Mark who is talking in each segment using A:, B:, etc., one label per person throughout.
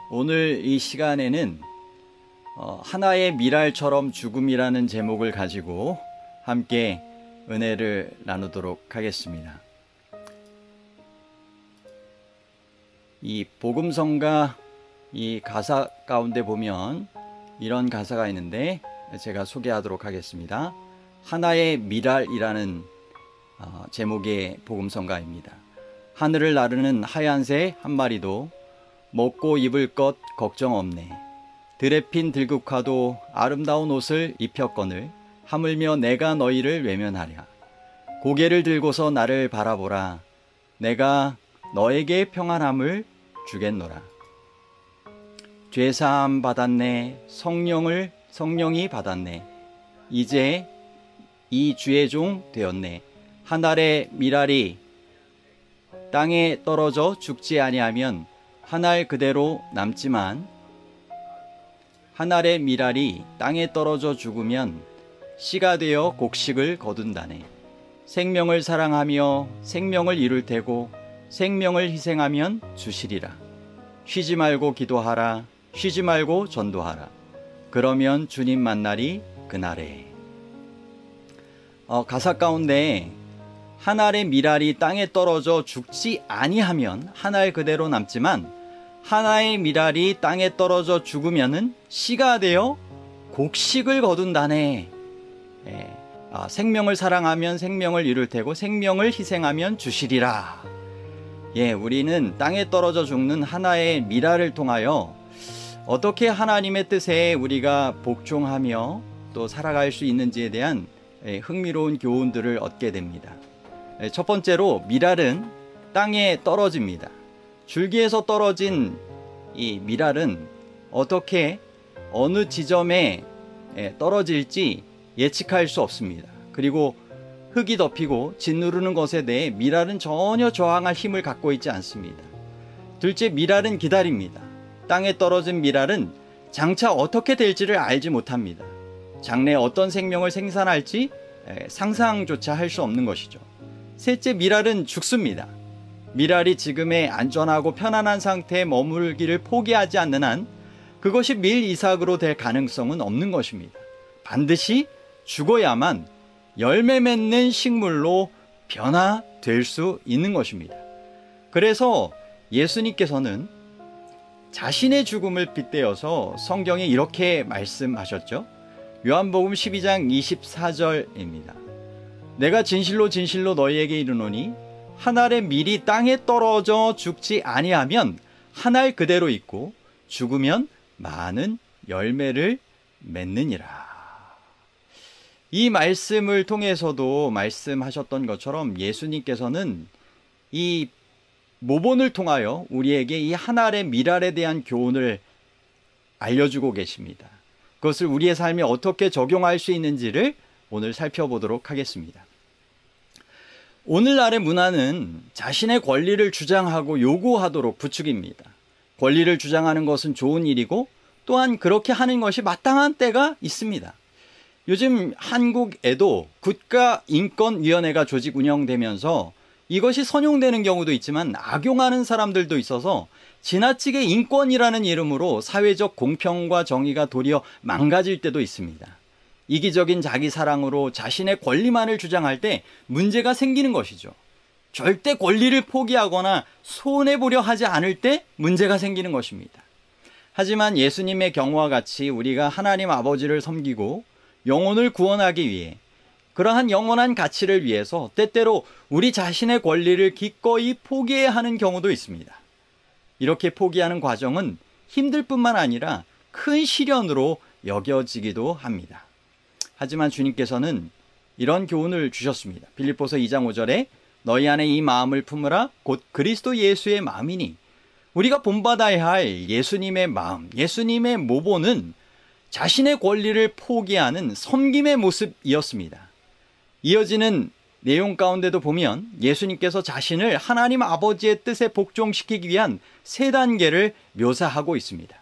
A: 오늘 이 시간에는 하나의 미랄처럼 죽음이라는 제목을 가지고 함께 은혜를 나누도록 하겠습니다. 이 복음성가 이 가사 가운데 보면 이런 가사가 있는데 제가 소개하도록 하겠습니다. 하나의 미랄이라는 제목의 복음성가입니다. 하늘을 나르는 하얀 새 한 마리도 먹고 입을 것 걱정 없네. 들에 핀 들국화도 아름다운 옷을 입혔거늘 하물며 내가 너희를 외면하랴. 고개를 들고서 나를 바라보라. 내가 너에게 평안함을 주겠노라. 죄사함 받았네. 성령이 받았네. 이제 이 주의 종 되었네. 한 알의 미랄이 땅에 떨어져 죽지 아니하면 한 알 그대로 남지만 한 알의 미랄이 땅에 떨어져 죽으면 씨가 되어 곡식을 거둔다네. 생명을 사랑하며 생명을 이룰 테고 생명을 희생하면 주시리라. 쉬지 말고 기도하라. 쉬지 말고 전도하라. 그러면 주님 만나리 그날에. 가사 가운데 한 알의 미랄이 땅에 떨어져 죽지 아니하면 한 알 그대로 남지만 하나의 미랄이 땅에 떨어져 죽으면은 씨가 되어 곡식을 거둔다네. 생명을 사랑하면 생명을 이룰 테고 생명을 희생하면 주시리라. 우리는 땅에 떨어져 죽는 하나의 미랄을 통하여 어떻게 하나님의 뜻에 우리가 복종하며 또 살아갈 수 있는지에 대한 흥미로운 교훈들을 얻게 됩니다. 첫 번째로 미랄은 땅에 떨어집니다. 줄기에서 떨어진 이 미랄은 어떻게 어느 지점에 떨어질지 예측할 수 없습니다. 그리고 흙이 덮이고 짓누르는 것에 대해 미랄은 전혀 저항할 힘을 갖고 있지 않습니다. 둘째, 미랄은 기다립니다. 땅에 떨어진 미랄은 장차 어떻게 될지를 알지 못합니다. 장래에 어떤 생명을 생산할지 상상조차 할 수 없는 것이죠. 셋째, 미랄은 죽습니다. 미랄이 지금의 안전하고 편안한 상태에 머물기를 포기하지 않는 한 그것이 밀이삭으로 될 가능성은 없는 것입니다. 반드시 죽어야만 열매 맺는 식물로 변화될 수 있는 것입니다. 그래서 예수님께서는 자신의 죽음을 빗대어서 성경에 이렇게 말씀하셨죠. 요한복음 12장 24절입니다. 내가 진실로 진실로 너희에게 이르노니 한 알의 밀이 땅에 떨어져 죽지 아니하면 한 알 그대로 있고 죽으면 많은 열매를 맺느니라. 이 말씀을 통해서도 말씀하셨던 것처럼 예수님께서는 이 모본을 통하여 우리에게 이 한 알의 미랄에 대한 교훈을 알려주고 계십니다. 그것을 우리의 삶에 어떻게 적용할 수 있는지를 오늘 살펴보도록 하겠습니다. 오늘날의 문화는 자신의 권리를 주장하고 요구하도록 부추깁니다. 권리를 주장하는 것은 좋은 일이고 또한 그렇게 하는 것이 마땅한 때가 있습니다. 요즘 한국에도 국가인권위원회가 조직 운영되면서 이것이 선용되는 경우도 있지만 악용하는 사람들도 있어서 지나치게 인권이라는 이름으로 사회적 공평과 정의가 도리어 망가질 때도 있습니다. 이기적인 자기 사랑으로 자신의 권리만을 주장할 때 문제가 생기는 것이죠. 절대 권리를 포기하거나 손해보려 하지 않을 때 문제가 생기는 것입니다. 하지만 예수님의 경우와 같이 우리가 하나님 아버지를 섬기고 영혼을 구원하기 위해 그러한 영원한 가치를 위해서 때때로 우리 자신의 권리를 기꺼이 포기해야 하는 경우도 있습니다. 이렇게 포기하는 과정은 힘들 뿐만 아니라 큰 시련으로 여겨지기도 합니다. 하지만 주님께서는 이런 교훈을 주셨습니다. 빌립보서 2장 5절에 너희 안에 이 마음을 품으라 곧 그리스도 예수의 마음이니. 우리가 본받아야 할 예수님의 마음, 예수님의 모본은 자신의 권리를 포기하는 섬김의 모습이었습니다. 이어지는 내용 가운데도 보면 예수님께서 자신을 하나님 아버지의 뜻에 복종시키기 위한 세 단계를 묘사하고 있습니다.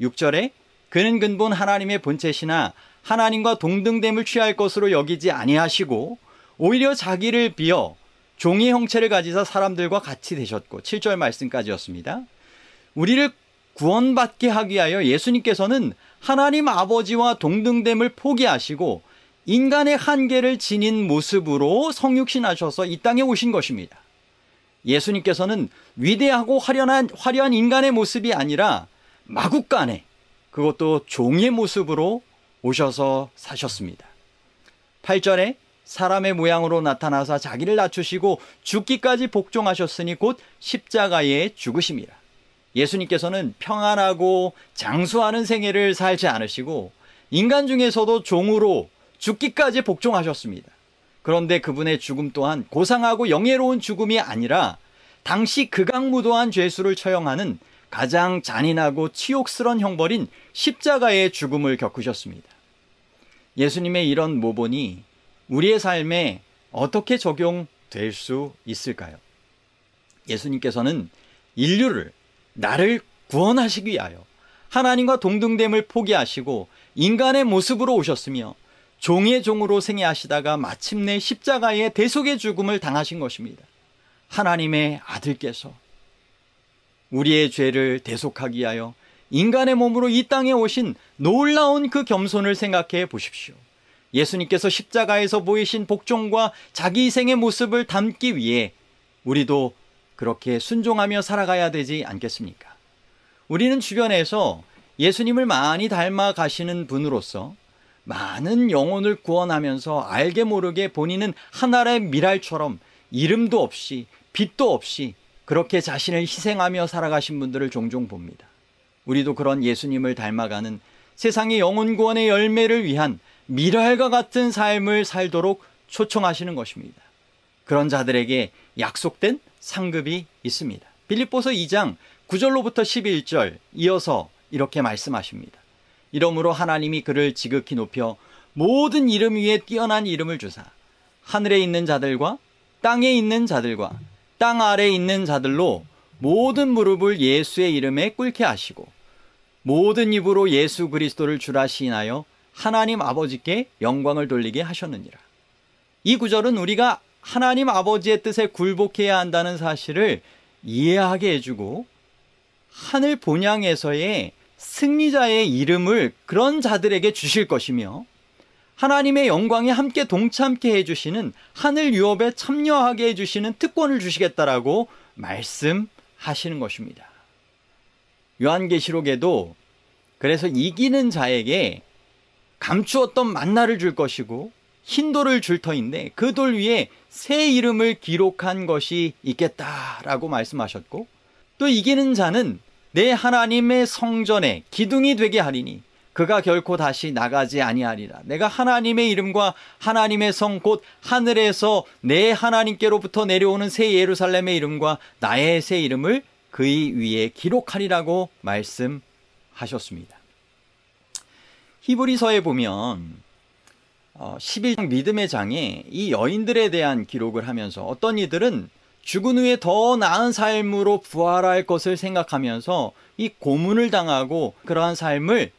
A: 6절에 그는 근본 하나님의 본체시나 하나님과 동등됨을 취할 것으로 여기지 아니하시고 오히려 자기를 비어 종의 형체를 가지사 사람들과 같이 되셨고 7절 말씀까지였습니다. 우리를 구원받게 하기 위하여 예수님께서는 하나님 아버지와 동등됨을 포기하시고 인간의 한계를 지닌 모습으로 성육신하셔서 이 땅에 오신 것입니다. 예수님께서는 위대하고 화려한 인간의 모습이 아니라 마구간에, 그것도 종의 모습으로 오셔서 사셨습니다. 8절에 사람의 모양으로 나타나사 자기를 낮추시고 죽기까지 복종하셨으니 곧 십자가에 죽으심이라. 예수님께서는 평안하고 장수하는 생애를 살지 않으시고 인간 중에서도 종으로 죽기까지 복종하셨습니다. 그런데 그분의 죽음 또한 고상하고 영예로운 죽음이 아니라 당시 극악무도한 죄수를 처형하는 가장 잔인하고 치욕스러운 형벌인 십자가의 죽음을 겪으셨습니다. 예수님의 이런 모본이 우리의 삶에 어떻게 적용될 수 있을까요? 예수님께서는 인류를, 나를 구원하시기 위하여 하나님과 동등됨을 포기하시고 인간의 모습으로 오셨으며 종의 종으로 생애하시다가 마침내 십자가의 대속의 죽음을 당하신 것입니다. 하나님의 아들께서 우리의 죄를 대속하기 위하여 인간의 몸으로 이 땅에 오신 놀라운 그 겸손을 생각해 보십시오. 예수님께서 십자가에서 보이신 복종과 자기 희생의 모습을 담기 위해 우리도 그렇게 순종하며 살아가야 되지 않겠습니까? 우리는 주변에서 예수님을 많이 닮아 가시는 분으로서 많은 영혼을 구원하면서 알게 모르게 본인은 하나의 미랄처럼 이름도 없이 빛도 없이 그렇게 자신을 희생하며 살아가신 분들을 종종 봅니다. 우리도 그런 예수님을 닮아가는 세상의 영혼 구원의 열매를 위한 미랄과 같은 삶을 살도록 초청하시는 것입니다. 그런 자들에게 약속된 상급이 있습니다. 빌립보서 2장 9절로부터 11절 이어서 이렇게 말씀하십니다. 이러므로 하나님이 그를 지극히 높여 모든 이름 위에 뛰어난 이름을 주사 하늘에 있는 자들과 땅에 있는 자들과 땅 아래에 있는 자들로 모든 무릎을 예수의 이름에 꿇게 하시고 모든 입으로 예수 그리스도를 주라 시인하여 하나님 아버지께 영광을 돌리게 하셨느니라. 이 구절은 우리가 하나님 아버지의 뜻에 굴복해야 한다는 사실을 이해하게 해주고 하늘 본향에서의 승리자의 이름을 그런 자들에게 주실 것이며 하나님의 영광에 함께 동참케 해주시는 하늘 유업에 참여하게 해주시는 특권을 주시겠다라고 말씀하시는 것입니다. 요한계시록에도 그래서 이기는 자에게 감추었던 만나를 줄 것이고 흰 돌을 줄 터인데 그 돌 위에 새 이름을 기록한 것이 있겠다라고 말씀하셨고 또 이기는 자는 내 하나님의 성전에 기둥이 되게 하리니 그가 결코 다시 나가지 아니하리라. 내가 하나님의 이름과 하나님의 성 곧 하늘에서 내 하나님께로부터 내려오는 새 예루살렘의 이름과 나의 새 이름을 그의 위에 기록하리라고 말씀하셨습니다. 히브리서에 보면 11장 믿음의 장에 이 여인들에 대한 기록을 하면서 어떤 이들은 죽은 후에 더 나은 삶으로 부활할 것을 생각하면서 이 고문을 당하고 그러한 삶을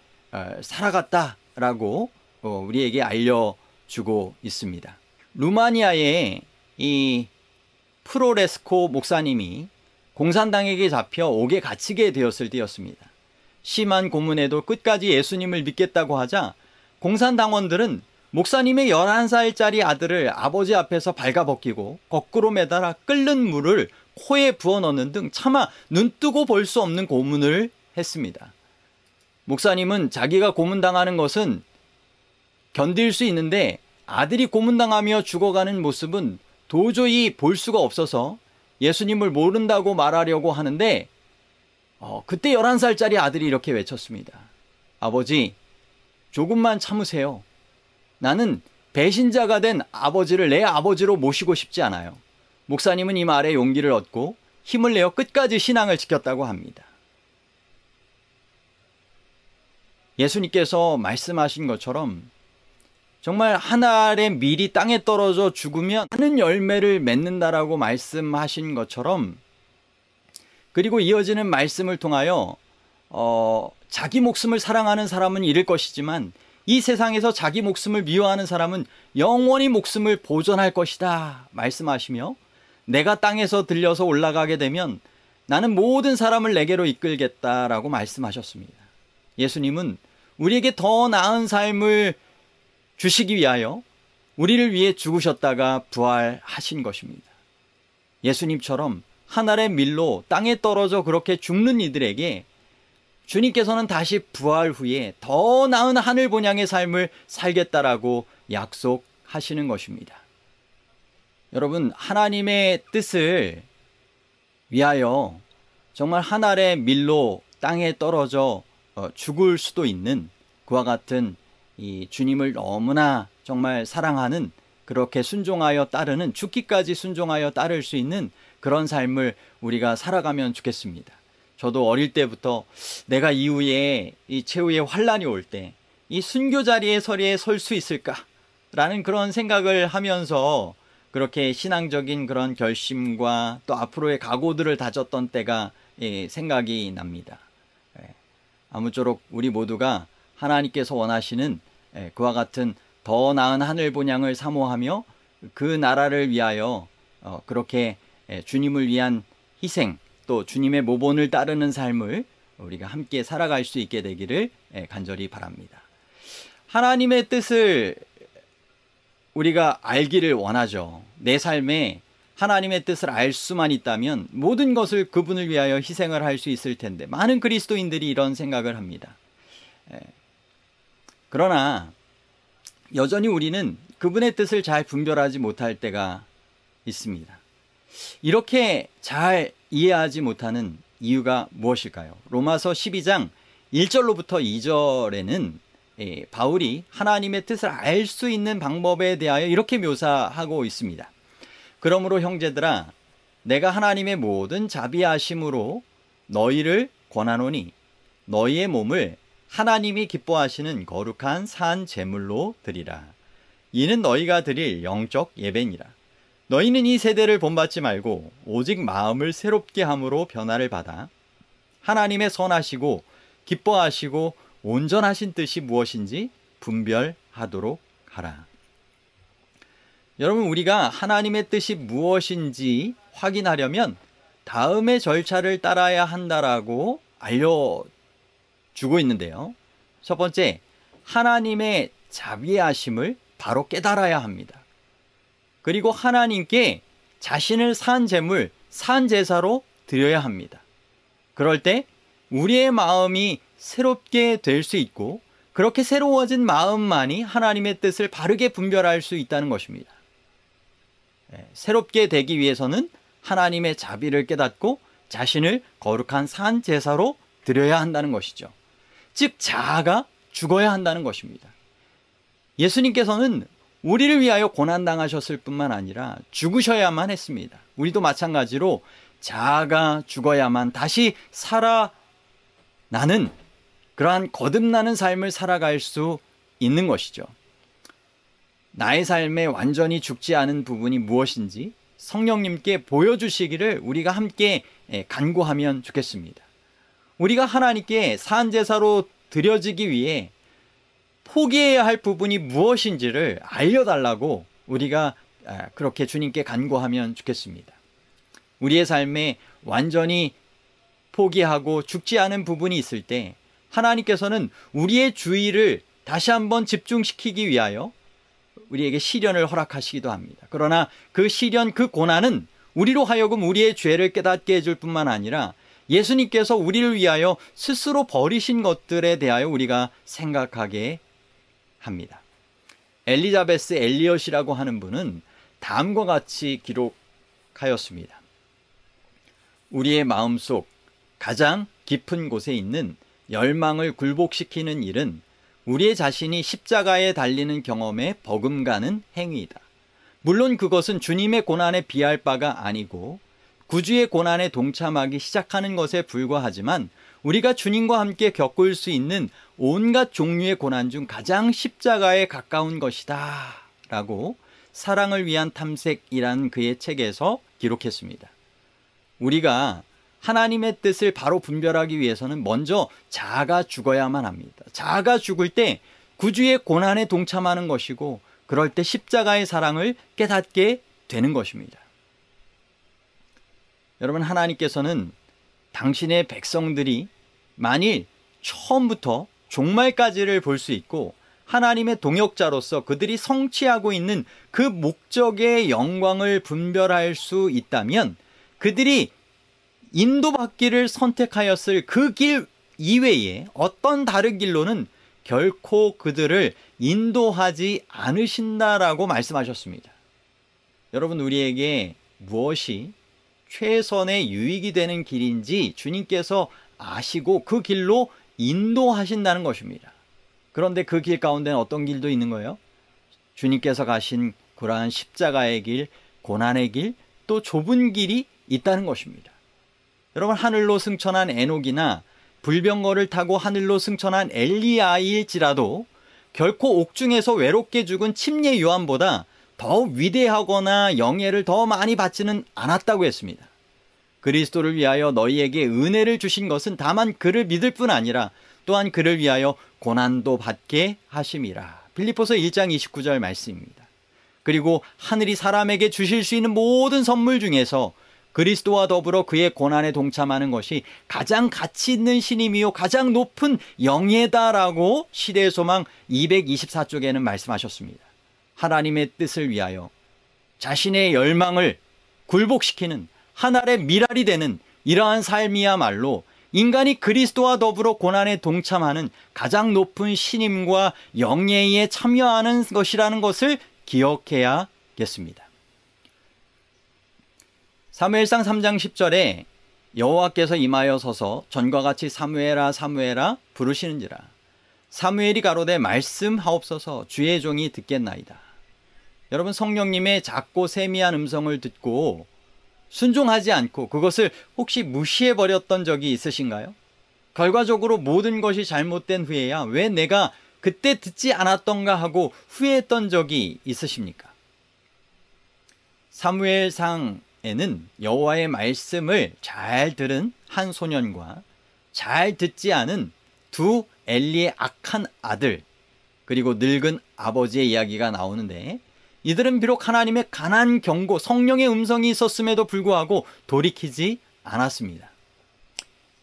A: 살아갔다라고 우리에게 알려주고 있습니다. 루마니아의 이 프로레스코 목사님이 공산당에게 잡혀 옥에 갇히게 되었을 때였습니다. 심한 고문에도 끝까지 예수님을 믿겠다고 하자 공산당원들은 목사님의 11살짜리 아들을 아버지 앞에서 발가벗기고 거꾸로 매달아 끓는 물을 코에 부어넣는 등 차마 눈뜨고 볼 수 없는 고문을 했습니다. 목사님은 자기가 고문당하는 것은 견딜 수 있는데 아들이 고문당하며 죽어가는 모습은 도저히 볼 수가 없어서 예수님을 모른다고 말하려고 하는데 그때 11살짜리 아들이 이렇게 외쳤습니다. 아버지, 조금만 참으세요. 나는 배신자가 된 아버지를 내 아버지로 모시고 싶지 않아요. 목사님은 이 말에 용기를 얻고 힘을 내어 끝까지 신앙을 지켰다고 합니다. 예수님께서 말씀하신 것처럼 정말 한 알의 밀이 땅에 떨어져 죽으면 많은 열매를 맺는다라고 말씀하신 것처럼 그리고 이어지는 말씀을 통하여 자기 목숨을 사랑하는 사람은 잃을 것이지만 이 세상에서 자기 목숨을 미워하는 사람은 영원히 목숨을 보존할 것이다 말씀하시며 내가 땅에서 들려서 올라가게 되면 나는 모든 사람을 내게로 이끌겠다라고 말씀하셨습니다. 예수님은 우리에게 더 나은 삶을 주시기 위하여 우리를 위해 죽으셨다가 부활하신 것입니다. 예수님처럼 하늘의 밀로 땅에 떨어져 그렇게 죽는 이들에게 주님께서는 다시 부활 후에 더 나은 하늘 본향의 삶을 살겠다라고 약속하시는 것입니다. 여러분, 하나님의 뜻을 위하여 정말 하늘의 밀로 땅에 떨어져 죽을 수도 있는 그와 같은 이 주님을 너무나 정말 사랑하는, 그렇게 순종하여 따르는, 죽기까지 순종하여 따를 수 있는 그런 삶을 우리가 살아가면 좋겠습니다. 저도 어릴 때부터 내가 이후에 이 최후의 환란이 올 때 이 순교 자리에 설 수 있을까라는 그런 생각을 하면서 그렇게 신앙적인 그런 결심과 또 앞으로의 각오들을 다졌던 때가 생각이 납니다. 아무쪼록 우리 모두가 하나님께서 원하시는 그와 같은 더 나은 하늘 본향을 사모하며 그 나라를 위하여 그렇게 주님을 위한 희생, 또 주님의 모본을 따르는 삶을 우리가 함께 살아갈 수 있게 되기를 간절히 바랍니다. 하나님의 뜻을 우리가 알기를 원하죠. 내 삶에 하나님의 뜻을 알 수만 있다면 모든 것을 그분을 위하여 희생을 할 수 있을 텐데, 많은 그리스도인들이 이런 생각을 합니다. 그러나 여전히 우리는 그분의 뜻을 잘 분별하지 못할 때가 있습니다. 이렇게 잘 이해하지 못하는 이유가 무엇일까요? 로마서 12장 1절로부터 2절에는 바울이 하나님의 뜻을 알 수 있는 방법에 대하여 이렇게 묘사하고 있습니다. 그러므로 형제들아, 내가 하나님의 모든 자비하심으로 너희를 권하노니 너희의 몸을 하나님이 기뻐하시는 거룩한 산 제물로 드리라. 이는 너희가 드릴 영적 예배니라. 너희는 이 세대를 본받지 말고 오직 마음을 새롭게 함으로 변화를 받아 하나님의 선하시고 기뻐하시고 온전하신 뜻이 무엇인지 분별하도록 하라. 여러분, 우리가 하나님의 뜻이 무엇인지 확인하려면 다음의 절차를 따라야 한다라고 알려주고 있는데요. 첫 번째, 하나님의 자비하심을 바로 깨달아야 합니다. 그리고 하나님께 자신을 산 제물, 산 제사로 드려야 합니다. 그럴 때 우리의 마음이 새롭게 될 수 있고, 그렇게 새로워진 마음만이 하나님의 뜻을 바르게 분별할 수 있다는 것입니다. 새롭게 되기 위해서는 하나님의 자비를 깨닫고 자신을 거룩한 산 제사로 드려야 한다는 것이죠. 즉, 자아가 죽어야 한다는 것입니다. 예수님께서는 우리를 위하여 고난당하셨을 뿐만 아니라 죽으셔야만 했습니다. 우리도 마찬가지로 자아가 죽어야만 다시 살아나는, 그러한 거듭나는 삶을 살아갈 수 있는 것이죠. 나의 삶에 완전히 죽지 않은 부분이 무엇인지 성령님께 보여주시기를 우리가 함께 간구하면 좋겠습니다. 우리가 하나님께 산제사로 드려지기 위해 포기해야 할 부분이 무엇인지를 알려달라고 우리가 그렇게 주님께 간구하면 좋겠습니다. 우리의 삶에 완전히 포기하고 죽지 않은 부분이 있을 때 하나님께서는 우리의 주의를 다시 한번 집중시키기 위하여 우리에게 시련을 허락하시기도 합니다. 그러나 그 시련, 그 고난은 우리로 하여금 우리의 죄를 깨닫게 해줄 뿐만 아니라 예수님께서 우리를 위하여 스스로 버리신 것들에 대하여 우리가 생각하게 합니다. 엘리자베스 엘리엇이라고 하는 분은 다음과 같이 기록하였습니다. 우리의 마음속 가장 깊은 곳에 있는 열망을 굴복시키는 일은 우리의 자신이 십자가에 달리는 경험에 버금가는 행위이다. 물론 그것은 주님의 고난에 비할 바가 아니고 구주의 고난에 동참하기 시작하는 것에 불과하지만 우리가 주님과 함께 겪을 수 있는 온갖 종류의 고난 중 가장 십자가에 가까운 것이다 라고 사랑을 위한 탐색이라는 그의 책에서 기록했습니다. 우리가 하나님의 뜻을 바로 분별하기 위해서는 먼저 자아가 죽어야만 합니다. 자아가 죽을 때 구주의 고난에 동참하는 것이고, 그럴 때 십자가의 사랑을 깨닫게 되는 것입니다. 여러분, 하나님께서는 당신의 백성들이 만일 처음부터 종말까지를 볼 수 있고 하나님의 동역자로서 그들이 성취하고 있는 그 목적의 영광을 분별할 수 있다면 그들이 인도받기를 선택하였을 그 길 이외에 어떤 다른 길로는 결코 그들을 인도하지 않으신다라고 말씀하셨습니다. 여러분, 우리에게 무엇이 최선의 유익이 되는 길인지 주님께서 아시고 그 길로 인도하신다는 것입니다. 그런데 그 길 가운데는 어떤 길도 있는 거예요? 주님께서 가신 그러한 십자가의 길, 고난의 길, 또 좁은 길이 있다는 것입니다. 여러분, 하늘로 승천한 에녹이나 불병거를 타고 하늘로 승천한 엘리야일지라도 결코 옥중에서 외롭게 죽은 침례 요한보다 더 위대하거나 영예를 더 많이 받지는 않았다고 했습니다. 그리스도를 위하여 너희에게 은혜를 주신 것은 다만 그를 믿을 뿐 아니라 또한 그를 위하여 고난도 받게 하심이라. 빌립보서 1장 29절 말씀입니다. 그리고 하늘이 사람에게 주실 수 있는 모든 선물 중에서 그리스도와 더불어 그의 고난에 동참하는 것이 가장 가치 있는 신임이요 가장 높은 영예다라고 시대의 소망 224쪽에는 말씀하셨습니다. 하나님의 뜻을 위하여 자신의 열망을 굴복시키는 하늘의 미랄이 되는 이러한 삶이야말로 인간이 그리스도와 더불어 고난에 동참하는 가장 높은 신임과 영예에 참여하는 것이라는 것을 기억해야겠습니다. 사무엘상 3장 10절에 여호와께서 임하여 서서 전과 같이 사무엘아 사무엘아 부르시는지라. 사무엘이 가로되 말씀하옵소서 주의 종이 듣겠나이다. 여러분, 성령님의 작고 세미한 음성을 듣고 순종하지 않고 그것을 혹시 무시해버렸던 적이 있으신가요? 결과적으로 모든 것이 잘못된 후에야 왜 내가 그때 듣지 않았던가 하고 후회했던 적이 있으십니까? 사무엘상에는 여호와의 말씀을 잘 들은 한 소년과 잘 듣지 않은 두 엘리의 악한 아들 그리고 늙은 아버지의 이야기가 나오는데, 이들은 비록 하나님의 간한 경고, 성령의 음성이 있었음에도 불구하고 돌이키지 않았습니다.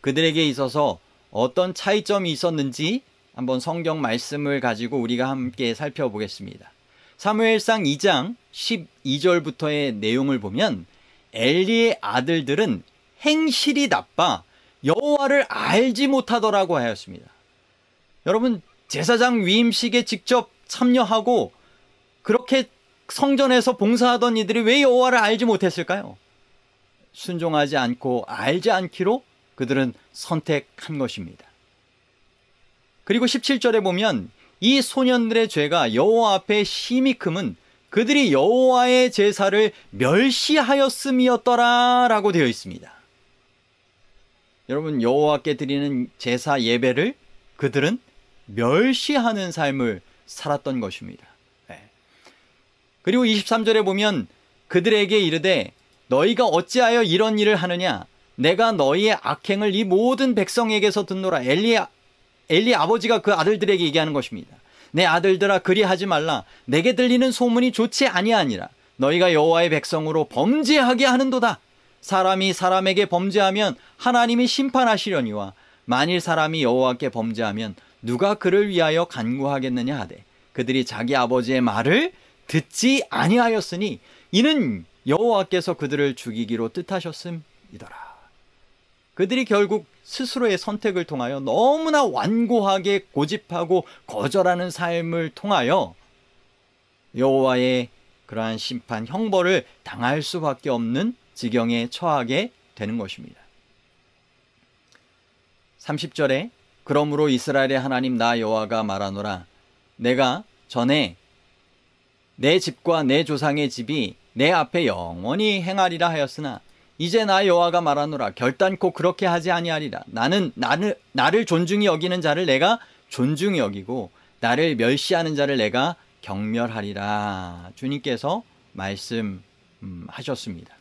A: 그들에게 있어서 어떤 차이점이 있었는지 한번 성경 말씀을 가지고 우리가 함께 살펴보겠습니다. 사무엘상 2장 12절부터의 내용을 보면 엘리의 아들들은 행실이 나빠 여호와를 알지 못하더라고 하였습니다. 여러분, 제사장 위임식에 직접 참여하고 그렇게 성전에서 봉사하던 이들이 왜 여호와를 알지 못했을까요? 순종하지 않고 알지 않기로 그들은 선택한 것입니다. 그리고 17절에 보면 이 소년들의 죄가 여호와 앞에 심히 크면 그들이 여호와의 제사를 멸시하였음이었더라 라고 되어 있습니다. 여러분, 여호와께 드리는 제사 예배를 그들은 멸시하는 삶을 살았던 것입니다. 그리고 23절에 보면 그들에게 이르되 너희가 어찌하여 이런 일을 하느냐, 내가 너희의 악행을 이 모든 백성에게서 듣노라. 엘리 아버지가 그 아들들에게 얘기하는 것입니다. 내 아들들아, 그리하지 말라. 내게 들리는 소문이 좋지 아니하니라. 너희가 여호와의 백성으로 범죄하게 하는도다. 사람이 사람에게 범죄하면 하나님이 심판하시려니와 만일 사람이 여호와께 범죄하면 누가 그를 위하여 간구하겠느냐 하되 그들이 자기 아버지의 말을 듣지 아니하였으니 이는 여호와께서 그들을 죽이기로 뜻하셨음이더라. 그들이 결국 스스로의 선택을 통하여 너무나 완고하게 고집하고 거절하는 삶을 통하여 여호와의 그러한 심판, 형벌을 당할 수밖에 없는 지경에 처하게 되는 것입니다. 30절에 그러므로 이스라엘의 하나님 나 여호와가 말하노라. 내가 전에 내 집과 내 조상의 집이 내 앞에 영원히 행하리라 하였으나 이제 나 여호와가 말하노라. 결단코 그렇게 하지 아니하리라. 나를 존중히 여기는 자를 내가 존중히 여기고 나를 멸시하는 자를 내가 경멸하리라. 주님께서 말씀하셨습니다.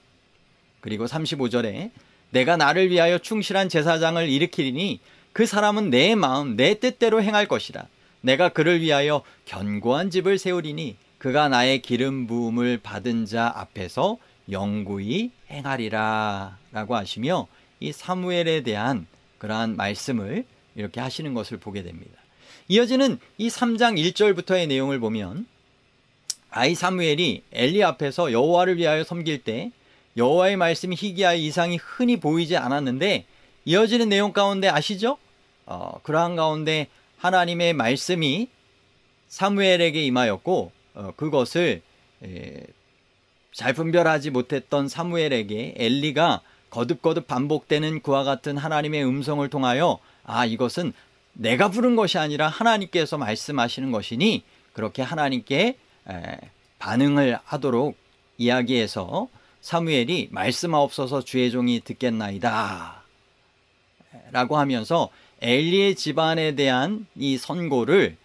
A: 그리고 35절에 내가 나를 위하여 충실한 제사장을 일으키리니 그 사람은 내 마음 내 뜻대로 행할 것이라. 내가 그를 위하여 견고한 집을 세우리니 그가 나의 기름 부음을 받은 자 앞에서 영구히 행하리라 라고 하시며 이 사무엘에 대한 그러한 말씀을 이렇게 하시는 것을 보게 됩니다. 이어지는 이 3장 1절부터의 내용을 보면 아이 사무엘이 엘리 앞에서 여호와를 위하여 섬길 때 여호와의 말씀이 희귀하여 이상이 흔히 보이지 않았는데, 이어지는 내용 가운데 아시죠? 그러한 가운데 하나님의 말씀이 사무엘에게 임하였고 그것을 잘 분별하지 못했던 사무엘에게 엘리가 거듭거듭 반복되는 그와 같은 하나님의 음성을 통하여 이것은 내가 부른 것이 아니라 하나님께서 말씀하시는 것이니 그렇게 하나님께 반응을 하도록 이야기해서 사무엘이 말씀하옵소서 주의 종이 듣겠나이다 라고 하면서 엘리의 집안에 대한 이 선고를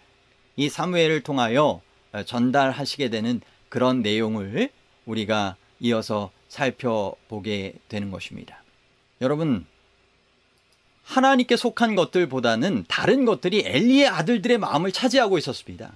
A: 이 사무엘을 통하여 전달하시게 되는 그런 내용을 우리가 이어서 살펴보게 되는 것입니다. 여러분, 하나님께 속한 것들보다는 다른 것들이 엘리의 아들들의 마음을 차지하고 있었습니다.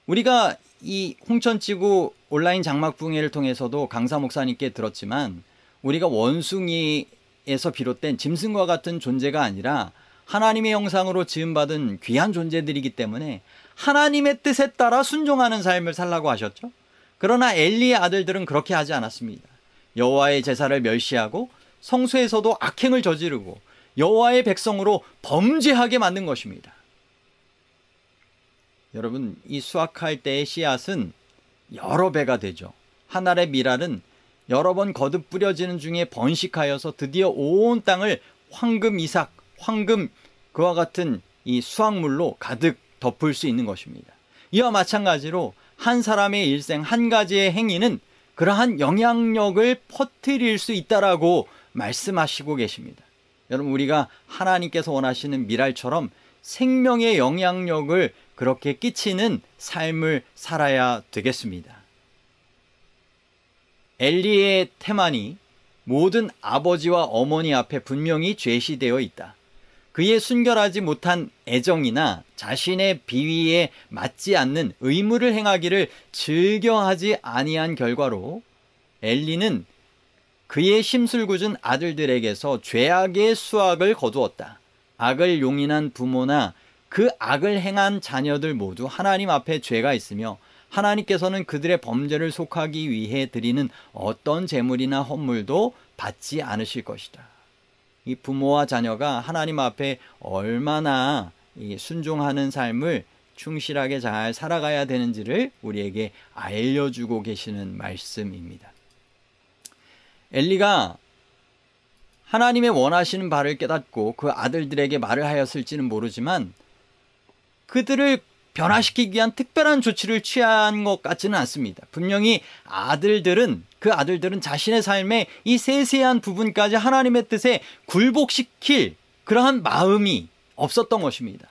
A: 우리가 이 홍천지구 온라인 장막붕회를 통해서도 강사 목사님께 들었지만, 우리가 원숭이에서 비롯된 짐승과 같은 존재가 아니라 하나님의 형상으로 지음받은 귀한 존재들이기 때문에 하나님의 뜻에 따라 순종하는 삶을 살라고 하셨죠. 그러나 엘리의 아들들은 그렇게 하지 않았습니다. 여호와의 제사를 멸시하고 성소에서도 악행을 저지르고 여호와의 백성으로 범죄하게 만든 것입니다. 여러분, 이 수확할 때의 씨앗은 여러 배가 되죠. 한 알의 밀알은 여러 번 거듭 뿌려지는 중에 번식하여서 드디어 온 땅을 황금 이삭, 황금 그와 같은 이 수확물로 가득 덮을 수 있는 것입니다. 이와 마찬가지로 한 사람의 일생 한 가지의 행위는 그러한 영향력을 퍼뜨릴 수 있다라고 말씀하시고 계십니다. 여러분, 우리가 하나님께서 원하시는 밀알처럼 생명의 영향력을 그렇게 끼치는 삶을 살아야 되겠습니다. 엘리의 태만이 모든 아버지와 어머니 앞에 분명히 제시되어 있다. 그의 순결하지 못한 애정이나 자신의 비위에 맞지 않는 의무를 행하기를 즐겨하지 아니한 결과로 엘리는 그의 심술궂은 아들들에게서 죄악의 수확을 거두었다. 악을 용인한 부모나 그 악을 행한 자녀들 모두 하나님 앞에 죄가 있으며 하나님께서는 그들의 범죄를 속하기 위해 드리는 어떤 제물이나 헌물도 받지 않으실 것이다. 이 부모와 자녀가 하나님 앞에 얼마나 순종하는 삶을 충실하게 잘 살아가야 되는지를 우리에게 알려주고 계시는 말씀입니다. 엘리가 하나님의 원하시는 바를 깨닫고 그 아들들에게 말을 하였을지는 모르지만 그들을 변화시키기 위한 특별한 조치를 취한 것 같지는 않습니다. 분명히 그 아들들은 자신의 삶의 이 세세한 부분까지 하나님의 뜻에 굴복시킬 그러한 마음이 없었던 것입니다.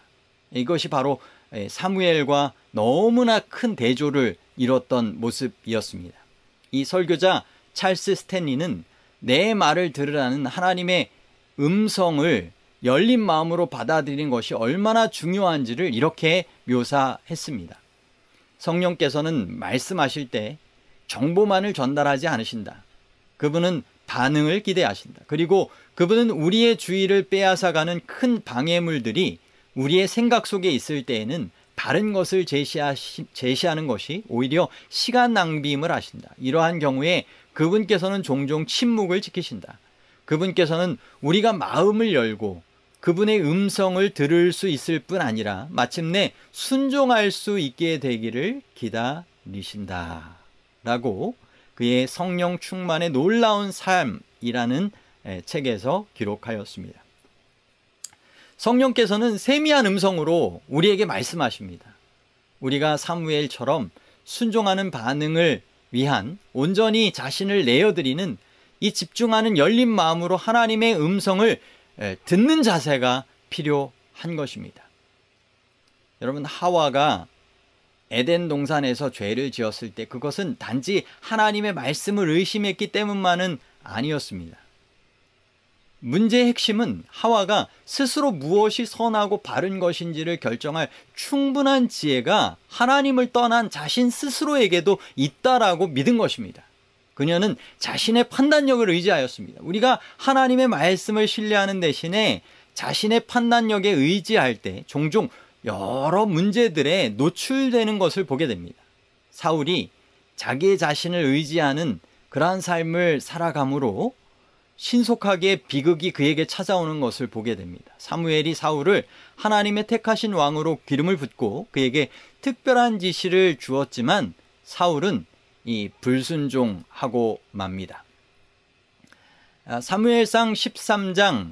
A: 이것이 바로 사무엘과 너무나 큰 대조를 이뤘던 모습이었습니다. 이 설교자 찰스 스탠리는 내 말을 들으라는 하나님의 음성을 열린 마음으로 받아들이는 것이 얼마나 중요한지를 이렇게 묘사했습니다. 성령께서는 말씀하실 때 정보만을 전달하지 않으신다. 그분은 반응을 기대하신다. 그리고 그분은 우리의 주의를 빼앗아가는 큰 방해물들이 우리의 생각 속에 있을 때에는 다른 것을 제시하는 것이 오히려 시간 낭비임을 아신다. 이러한 경우에 그분께서는 종종 침묵을 지키신다. 그분께서는 우리가 마음을 열고 그분의 음성을 들을 수 있을 뿐 아니라 마침내 순종할 수 있게 되기를 기다리신다 라고 그의 성령 충만의 놀라운 삶이라는 책에서 기록하였습니다. 성령께서는 세미한 음성으로 우리에게 말씀하십니다. 우리가 사무엘처럼 순종하는 반응을 위한 온전히 자신을 내어드리는 이 집중하는 열린 마음으로 하나님의 음성을 듣는 자세가 필요한 것입니다. 여러분, 하와가 에덴 동산에서 죄를 지었을 때 그것은 단지 하나님의 말씀을 의심했기 때문만은 아니었습니다. 문제의 핵심은 하와가 스스로 무엇이 선하고 바른 것인지를 결정할 충분한 지혜가 하나님을 떠난 자신 스스로에게도 있다라고 믿은 것입니다. 그녀는 자신의 판단력을 의지하였습니다. 우리가 하나님의 말씀을 신뢰하는 대신에 자신의 판단력에 의지할 때 종종 여러 문제들에 노출되는 것을 보게 됩니다. 사울이 자기 자신을 의지하는 그러한 삶을 살아감으로 신속하게 비극이 그에게 찾아오는 것을 보게 됩니다. 사무엘이 사울을 하나님의 택하신 왕으로 기름을 붓고 그에게 특별한 지시를 주었지만 사울은 이 불순종하고 맙니다. 사무엘상 13장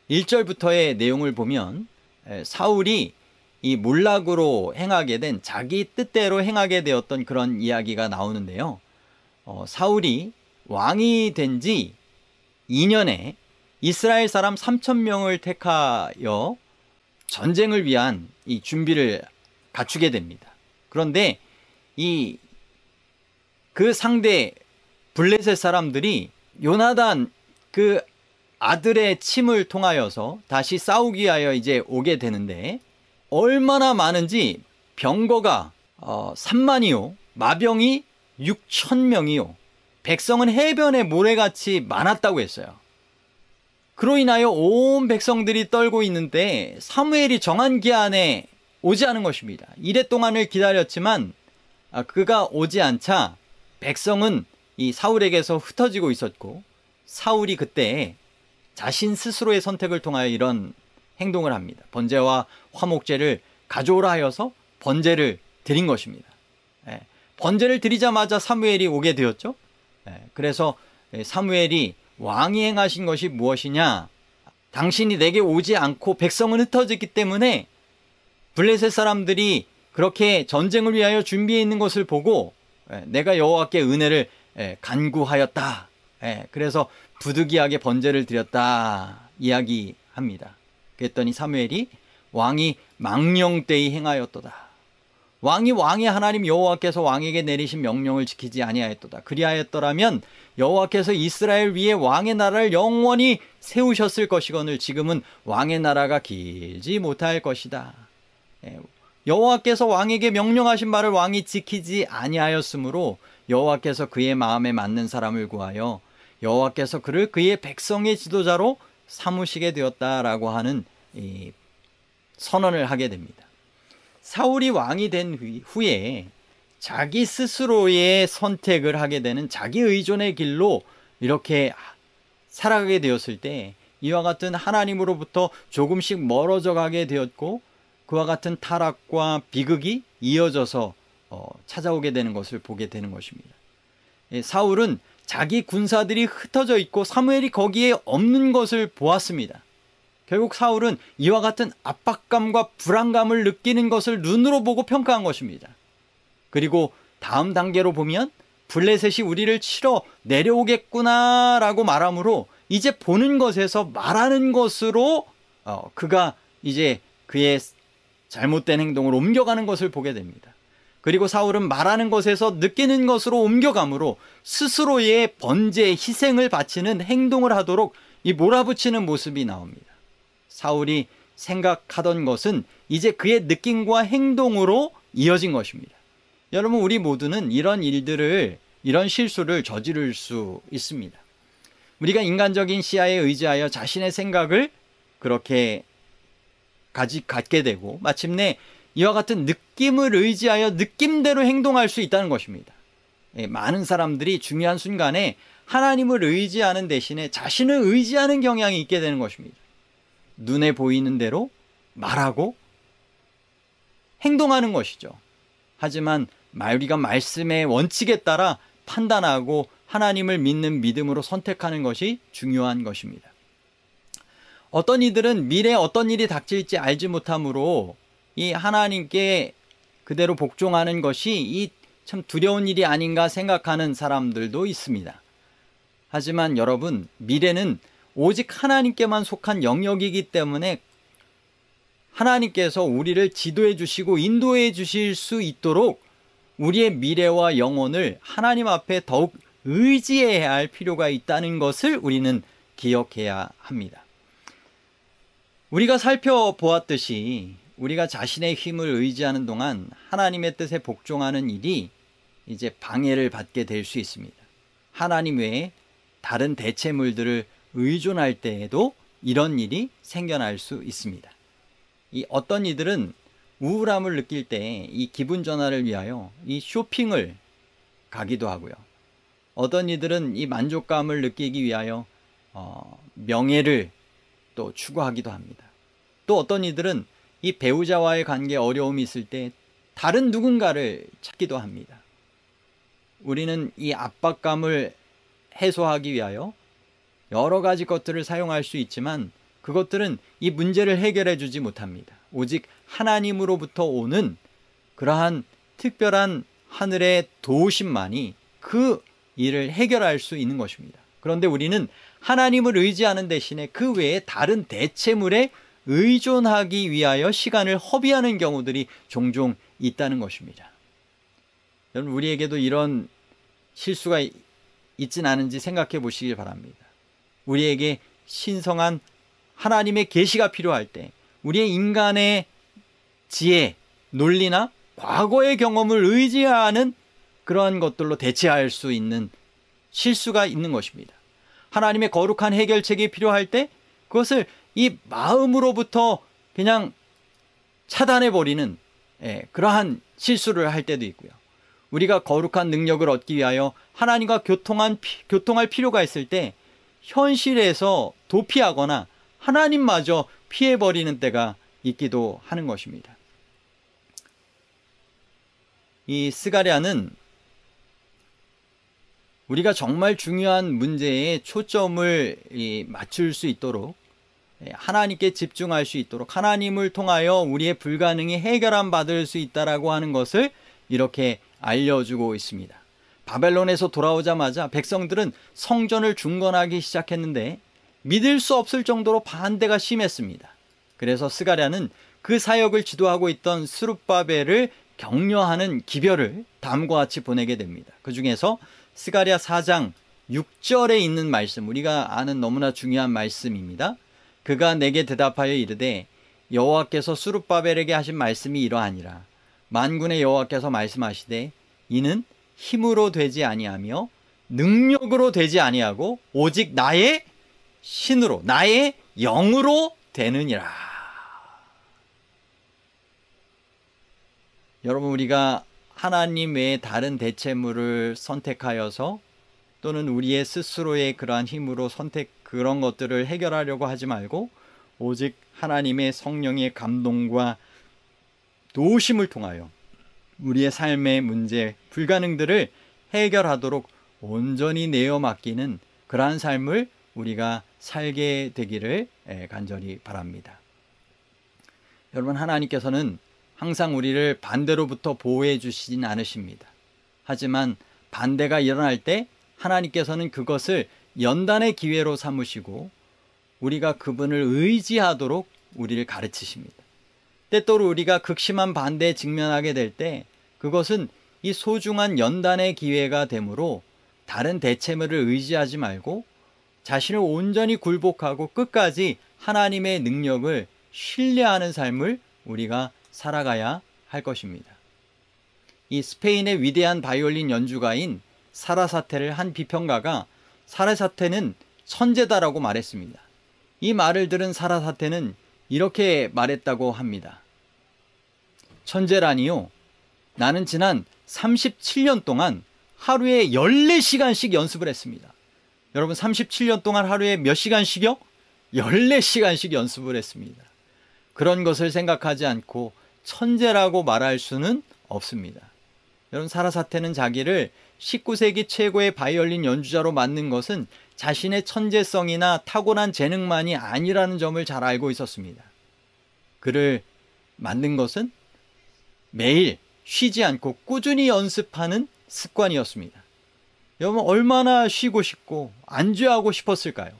A: 1절부터의 내용을 보면 사울이 이 몰락으로 행하게 된 자기 뜻대로 행하게 되었던 그런 이야기가 나오는데요. 사울이 왕이 된 지 2년에 이스라엘 사람 3,000명을 택하여 전쟁을 위한 이 준비를 갖추게 됩니다. 그런데 그 상대 블레셋 사람들이 요나단 그 아들의 침을 통하여서 다시 싸우기 위하여 이제 오게 되는데 얼마나 많은지 병거가 3만이요 마병이 6,000명이요 백성은 해변에 모래같이 많았다고 했어요. 그로 인하여 온 백성들이 떨고 있는데 사무엘이 정한 기한에 오지 않은 것입니다. 이래 동안을 기다렸지만 그가 오지 않자 백성은 이 사울에게서 흩어지고 있었고 사울이 그때 자신 스스로의 선택을 통하여 이런 행동을 합니다. 번제와 화목제를 가져오라 하여서 번제를 드린 것입니다. 번제를 드리자마자 사무엘이 오게 되었죠. 그래서 사무엘이 왕이 행하신 것이 무엇이냐, 당신이 내게 오지 않고 백성은 흩어졌기 때문에 블레셋 사람들이 그렇게 전쟁을 위하여 준비해 있는 것을 보고 내가 여호와께 은혜를 간구하였다. 그래서 부득이하게 번제를 드렸다 이야기합니다. 그랬더니 사무엘이 왕이 망령되이 행하였도다. 왕이 왕의 하나님 여호와께서 왕에게 내리신 명령을 지키지 아니하였도다. 그리하였더라면 여호와께서 이스라엘 위에 왕의 나라를 영원히 세우셨을 것이거늘 지금은 왕의 나라가 길지 못할 것이다. 여호와께서 왕에게 명령하신 바를 왕이 지키지 아니하였으므로 여호와께서 그의 마음에 맞는 사람을 구하여 여호와께서 그를 그의 백성의 지도자로 삼으시게 되었다라고 하는 이 선언을 하게 됩니다. 사울이 왕이 된 후에 자기 스스로의 선택을 하게 되는 자기 의존의 길로 이렇게 살아가게 되었을 때 이와 같은 하나님으로부터 조금씩 멀어져 가게 되었고 그와 같은 타락과 비극이 이어져서 찾아오게 되는 것을 보게 되는 것입니다. 사울은 자기 군사들이 흩어져 있고 사무엘이 거기에 없는 것을 보았습니다. 결국 사울은 이와 같은 압박감과 불안감을 느끼는 것을 눈으로 보고 평가한 것입니다. 그리고 다음 단계로 보면 블레셋이 우리를 치러 내려오겠구나 라고 말하므로 이제 보는 것에서 말하는 것으로 그가 이제 그의 잘못된 행동을 옮겨가는 것을 보게 됩니다. 그리고 사울은 말하는 것에서 느끼는 것으로 옮겨가므로 스스로의 번제, 희생을 바치는 행동을 하도록 이 몰아붙이는 모습이 나옵니다. 사울이 생각하던 것은 이제 그의 느낌과 행동으로 이어진 것입니다. 여러분, 우리 모두는 이런 일들을, 이런 실수를 저지를 수 있습니다. 우리가 인간적인 시야에 의지하여 자신의 생각을 그렇게 갖게 되고 마침내 이와 같은 느낌을 의지하여 느낌대로 행동할 수 있다는 것입니다. 많은 사람들이 중요한 순간에 하나님을 의지하는 대신에 자신을 의지하는 경향이 있게 되는 것입니다. 눈에 보이는 대로 말하고 행동하는 것이죠. 하지만 우리가 말씀의 원칙에 따라 판단하고 하나님을 믿는 믿음으로 선택하는 것이 중요한 것입니다. 어떤 이들은 미래에 어떤 일이 닥칠지 알지 못하므로 이 하나님께 그대로 복종하는 것이 이 참 두려운 일이 아닌가 생각하는 사람들도 있습니다. 하지만 여러분, 미래는 오직 하나님께만 속한 영역이기 때문에 하나님께서 우리를 지도해 주시고 인도해 주실 수 있도록 우리의 미래와 영혼을 하나님 앞에 더욱 의지해야 할 필요가 있다는 것을 우리는 기억해야 합니다. 우리가 살펴보았듯이 우리가 자신의 힘을 의지하는 동안 하나님의 뜻에 복종하는 일이 이제 방해를 받게 될 수 있습니다. 하나님 외에 다른 대체물들을 의존할 때에도 이런 일이 생겨날 수 있습니다. 이 어떤 이들은 우울함을 느낄 때 이 기분 전환을 위하여 이 쇼핑을 가기도 하고요. 어떤 이들은 이 만족감을 느끼기 위하여 명예를 또 추구하기도 합니다. 또 어떤 이들은 이 배우자와의 관계에 어려움이 있을 때 다른 누군가를 찾기도 합니다. 우리는 이 압박감을 해소하기 위하여 여러 가지 것들을 사용할 수 있지만 그것들은 이 문제를 해결해 주지 못합니다. 오직 하나님으로부터 오는 그러한 특별한 하늘의 도우심만이 그 일을 해결할 수 있는 것입니다. 그런데 우리는 하나님을 의지하는 대신에 그 외에 다른 대체물에 의존하기 위하여 시간을 허비하는 경우들이 종종 있다는 것입니다. 여러분, 우리에게도 이런 실수가 있진 않은지 생각해 보시길 바랍니다. 우리에게 신성한 하나님의 계시가 필요할 때 우리의 인간의 지혜, 논리나 과거의 경험을 의지하는 그러한 것들로 대체할 수 있는 실수가 있는 것입니다. 하나님의 거룩한 해결책이 필요할 때 그것을 이 마음으로부터 그냥 차단해버리는 그러한 실수를 할 때도 있고요. 우리가 거룩한 능력을 얻기 위하여 하나님과 교통할 필요가 있을 때 현실에서 도피하거나 하나님마저 피해버리는 때가 있기도 하는 것입니다. 이 스가랴는 우리가 정말 중요한 문제에 초점을 맞출 수 있도록 하나님께 집중할 수 있도록 하나님을 통하여 우리의 불가능이 해결함 받을 수 있다라고 하는 것을 이렇게 알려주고 있습니다. 바벨론에서 돌아오자마자 백성들은 성전을 중건하기 시작했는데 믿을 수 없을 정도로 반대가 심했습니다. 그래서 스가랴는 그 사역을 지도하고 있던 스룹바벨을 격려하는 기별을 다음과 같이 보내게 됩니다. 그 중에서 스가랴 4장 6절에 있는 말씀, 우리가 아는 너무나 중요한 말씀입니다. 그가 내게 대답하여 이르되 여호와께서 스룹바벨에게 하신 말씀이 이러하니라. 만군의 여호와께서 말씀하시되 이는 힘으로 되지 아니하며 능력으로 되지 아니하고 오직 나의 신으로 나의 영으로 되느니라. 여러분, 우리가 하나님 외에 다른 대체물을 선택하여서 또는 우리의 스스로의 그러한 힘으로 그런 것들을 해결하려고 하지 말고 오직 하나님의 성령의 감동과 도우심을 통하여 우리의 삶의 문제, 불가능들을 해결하도록 온전히 내어 맡기는 그러한 삶을 우리가 살게 되기를 간절히 바랍니다. 여러분, 하나님께서는 항상 우리를 반대로부터 보호해 주시진 않으십니다. 하지만 반대가 일어날 때 하나님께서는 그것을 연단의 기회로 삼으시고 우리가 그분을 의지하도록 우리를 가르치십니다. 때때로 우리가 극심한 반대에 직면하게 될 때 그것은 이 소중한 연단의 기회가 되므로 다른 대체물을 의지하지 말고 자신을 온전히 굴복하고 끝까지 하나님의 능력을 신뢰하는 삶을 우리가 살아가야 할 것입니다. 이 스페인의 위대한 바이올린 연주가인 사라사테를 한 비평가가 사라사테는 천재다라고 말했습니다. 이 말을 들은 사라사테는 이렇게 말했다고 합니다. 천재라니요, 나는 지난 37년 동안 하루에 14시간씩 연습을 했습니다. 여러분, 37년 동안 하루에 몇 시간씩요? 14시간씩 연습을 했습니다. 그런 것을 생각하지 않고 천재라고 말할 수는 없습니다. 여러분, 사라사테는 자기를 19세기 최고의 바이올린 연주자로 만든 것은 자신의 천재성이나 타고난 재능만이 아니라는 점을 잘 알고 있었습니다. 그를 만든 것은 매일 쉬지 않고 꾸준히 연습하는 습관이었습니다. 여러분, 얼마나 쉬고 싶고 안주하고 싶었을까요?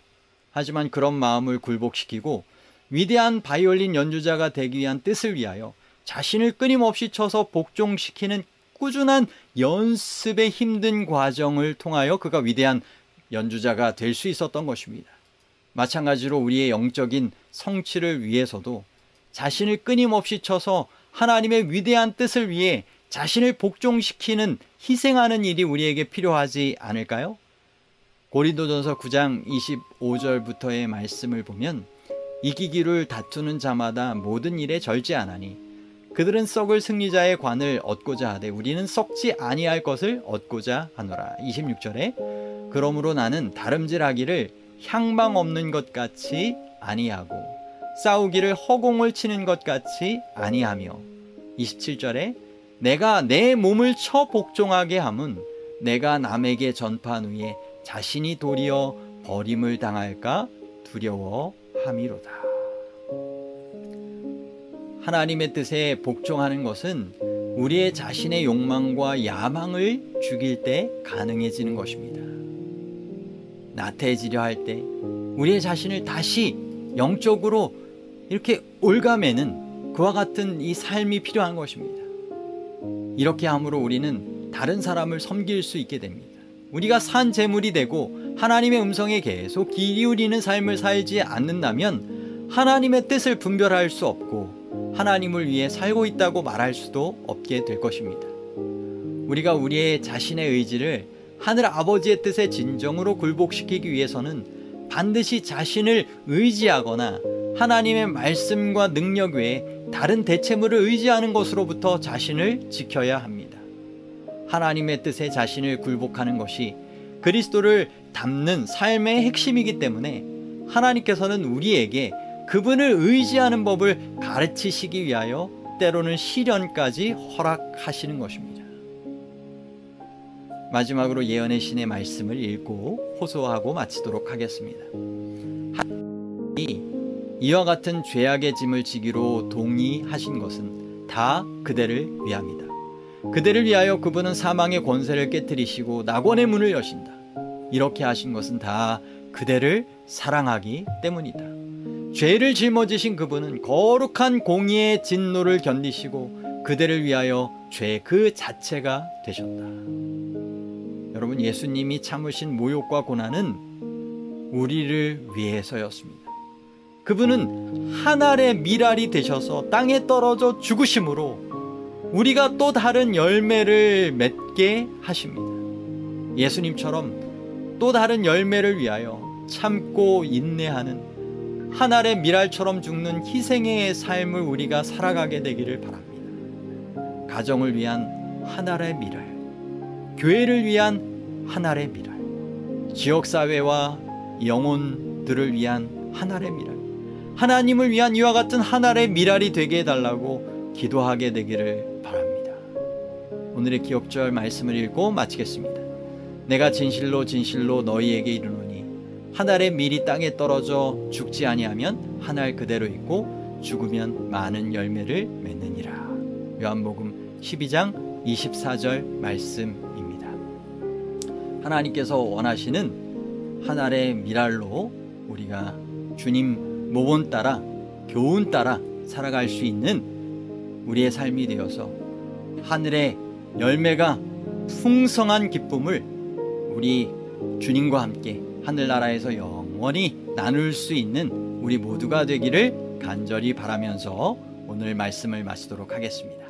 A: 하지만 그런 마음을 굴복시키고 위대한 바이올린 연주자가 되기 위한 뜻을 위하여 자신을 끊임없이 쳐서 복종시키는 꾸준한 연습의 힘든 과정을 통하여 그가 위대한 연주자가 될 수 있었던 것입니다. 마찬가지로 우리의 영적인 성취를 위해서도 자신을 끊임없이 쳐서 하나님의 위대한 뜻을 위해 자신을 복종시키는 희생하는 일이 우리에게 필요하지 않을까요? 고린도전서 9장 25절부터의 말씀을 보면 이기기를 다투는 자마다 모든 일에 절제하나니 그들은 썩을 승리자의 관을 얻고자 하되 우리는 썩지 아니할 것을 얻고자 하노라. 26절에 그러므로 나는 다름질하기를 향방 없는 것 같이 아니하고 싸우기를 허공을 치는 것 같이 아니하며 27절에 내가 내 몸을 쳐 복종하게 함은 내가 남에게 전파한 후에 자신이 도리어 버림을 당할까 두려워함이로다. 하나님의 뜻에 복종하는 것은 우리의 자신의 욕망과 야망을 죽일 때 가능해지는 것입니다. 나태해지려 할 때 우리의 자신을 다시 영적으로 이렇게 올가매는 그와 같은 이 삶이 필요한 것입니다. 이렇게 함으로 우리는 다른 사람을 섬길 수 있게 됩니다. 우리가 산 제물이 되고 하나님의 음성에 계속 귀 기울이는 삶을 살지 않는다면 하나님의 뜻을 분별할 수 없고 하나님을 위해 살고 있다고 말할 수도 없게 될 것입니다. 우리가 우리의 자신의 의지를 하늘 아버지의 뜻에 진정으로 굴복시키기 위해서는 반드시 자신을 의지하거나 하나님의 말씀과 능력 외에 다른 대체물을 의지하는 것으로부터 자신을 지켜야 합니다. 하나님의 뜻에 자신을 굴복하는 것이 그리스도를 닮는 삶의 핵심이기 때문에 하나님께서는 우리에게 그분을 의지하는 법을 가르치시기 위하여 때로는 시련까지 허락하시는 것입니다. 마지막으로 예언의 신의 말씀을 읽고 호소하고 마치도록 하겠습니다. 하나님이 이와 같은 죄악의 짐을 지기로 동의하신 것은 다 그대를 위함이다. 그대를 위하여 그분은 사망의 권세를 깨뜨리시고 낙원의 문을 여신다. 이렇게 하신 것은 다 그대를 사랑하기 때문이다. 죄를 짊어지신 그분은 거룩한 공의의 진노를 견디시고 그대를 위하여 죄 그 자체가 되셨다. 여러분, 예수님이 참으신 모욕과 고난은 우리를 위해서였습니다. 그분은 한 알의 밀알이 되셔서 땅에 떨어져 죽으심으로 우리가 또 다른 열매를 맺게 하십니다. 예수님처럼 또 다른 열매를 위하여 참고 인내하는 한 알의 밀알처럼 죽는 희생의 삶을 우리가 살아가게 되기를 바랍니다. 가정을 위한 한 알의 밀알, 교회를 위한 한 알의 밀알, 지역사회와 영혼들을 위한 한 알의 밀알, 하나님을 위한 이와 같은 한 알의 밀알이 되게 해달라고 기도하게 되기를 바랍니다. 오늘의 기억절 말씀을 읽고 마치겠습니다. 내가 진실로 진실로 너희에게 이르노니 한 알의 밀이 땅에 떨어져 죽지 아니하면 한 알 그대로 있고 죽으면 많은 열매를 맺느니라. 요한복음 12장 24절 말씀입니다. 하나님께서 원하시는 한 알의 밀알로 우리가 주님 모본 따라 교훈 따라 살아갈 수 있는 우리의 삶이 되어서 하늘의 열매가 풍성한 기쁨을 우리 주님과 함께 하늘나라에서 영원히 나눌 수 있는 우리 모두가 되기를 간절히 바라면서 오늘 말씀을 마치도록 하겠습니다.